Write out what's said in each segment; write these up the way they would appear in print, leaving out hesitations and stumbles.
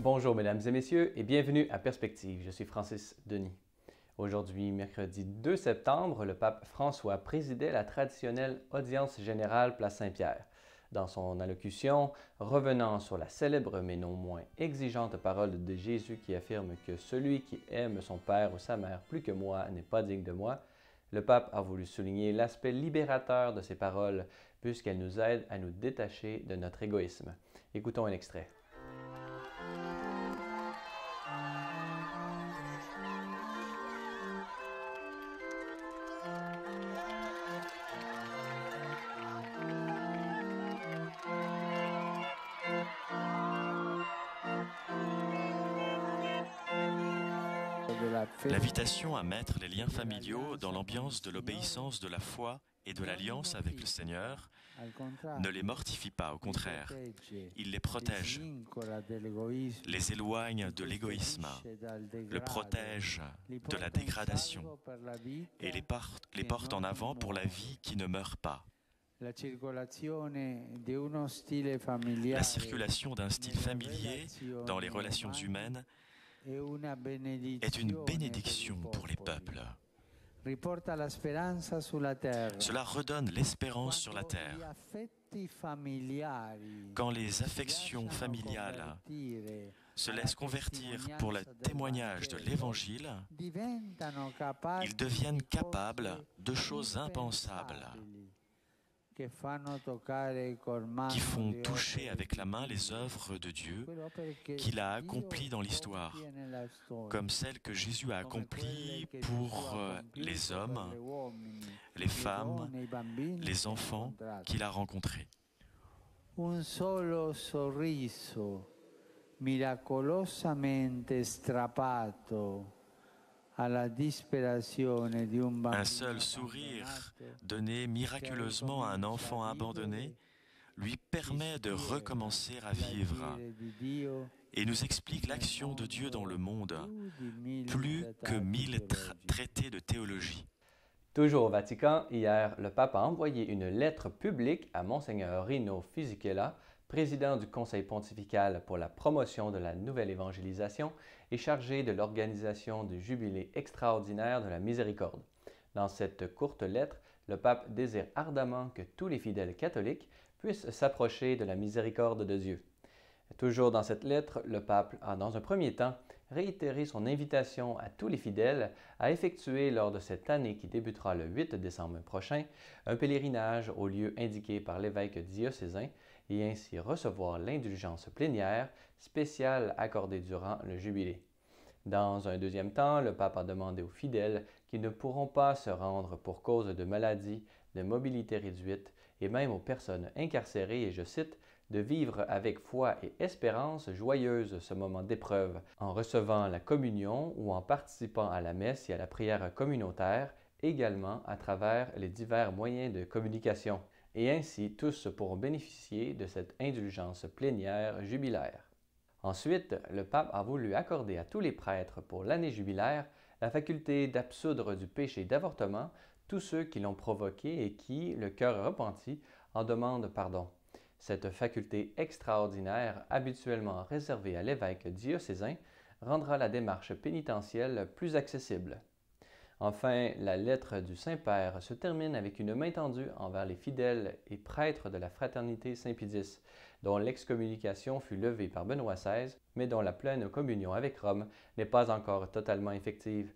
Bonjour mesdames et messieurs et bienvenue à Perspective. Je suis Francis Denis. Aujourd'hui, mercredi 2 septembre, le pape François présidait la traditionnelle audience générale Place Saint-Pierre. Dans son allocution, revenant sur la célèbre mais non moins exigeante parole de Jésus qui affirme que celui qui aime son père ou sa mère plus que moi n'est pas digne de moi, le pape a voulu souligner l'aspect libérateur de ces paroles puisqu'elles nous aident à nous détacher de notre égoïsme. Écoutons un extrait. L'invitation à mettre les liens familiaux dans l'ambiance de l'obéissance de la foi et de l'alliance avec le Seigneur ne les mortifie pas, au contraire, il les protège, les éloigne de l'égoïsme, le protège de la dégradation et les porte en avant pour la vie qui ne meurt pas. La circulation d'un style familier dans les relations humaines est une bénédiction pour les peuples. Cela redonne l'espérance sur la terre. Quand les affections familiales se laissent convertir pour le témoignage de l'Évangile, ils deviennent capables de choses impensables, qui font toucher avec la main les œuvres de Dieu qu'il a accomplies dans l'histoire, comme celles que Jésus a accomplies pour les hommes, les femmes, les enfants qu'il a rencontrés. Un solo sorriso miracolosamente strappato. Un seul sourire donné miraculeusement à un enfant abandonné lui permet de recommencer à vivre et nous explique l'action de Dieu dans le monde, plus que 1000 traités de théologie. Toujours au Vatican, hier, le pape a envoyé une lettre publique à Monseigneur Rino Fisichella, président du Conseil pontifical pour la promotion de la nouvelle évangélisation et chargé de l'organisation du Jubilé extraordinaire de la miséricorde. Dans cette courte lettre, le pape désire ardemment que tous les fidèles catholiques puissent s'approcher de la miséricorde de Dieu. Toujours dans cette lettre, le pape a dans un premier temps réitéré son invitation à tous les fidèles à effectuer lors de cette année qui débutera le 8 décembre prochain un pèlerinage au lieu indiqué par l'évêque diocésain et ainsi recevoir l'indulgence plénière spéciale accordée durant le jubilé. Dans un deuxième temps, le pape a demandé aux fidèles qui ne pourront pas se rendre pour cause de maladie, de mobilité réduite et même aux personnes incarcérées, et je cite, de vivre avec foi et espérance joyeuse ce moment d'épreuve en recevant la communion ou en participant à la messe et à la prière communautaire, également à travers les divers moyens de communication. Et ainsi, tous pourront bénéficier de cette indulgence plénière jubilaire. Ensuite, le pape a voulu accorder à tous les prêtres pour l'année jubilaire la faculté d'absoudre du péché d'avortement tous ceux qui l'ont provoqué et qui, le cœur repenti, en demandent pardon. Cette faculté extraordinaire, habituellement réservée à l'évêque diocésain, rendra la démarche pénitentielle plus accessible. Enfin, la lettre du Saint-Père se termine avec une main tendue envers les fidèles et prêtres de la fraternité Saint-Pédis, dont l'excommunication fut levée par Benoît XVI, mais dont la pleine communion avec Rome n'est pas encore totalement effective.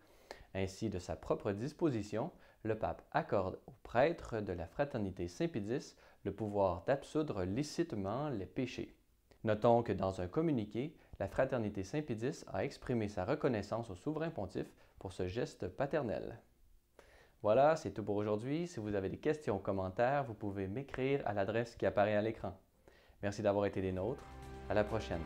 Ainsi, de sa propre disposition, le pape accorde aux prêtres de la fraternité Saint-Pédis le pouvoir d'absoudre licitement les péchés. Notons que dans un communiqué, la fraternité Saint-Pédis a exprimé sa reconnaissance au souverain pontife pour ce geste paternel. Voilà, c'est tout pour aujourd'hui. Si vous avez des questions ou commentaires, vous pouvez m'écrire à l'adresse qui apparaît à l'écran. Merci d'avoir été des nôtres. À la prochaine.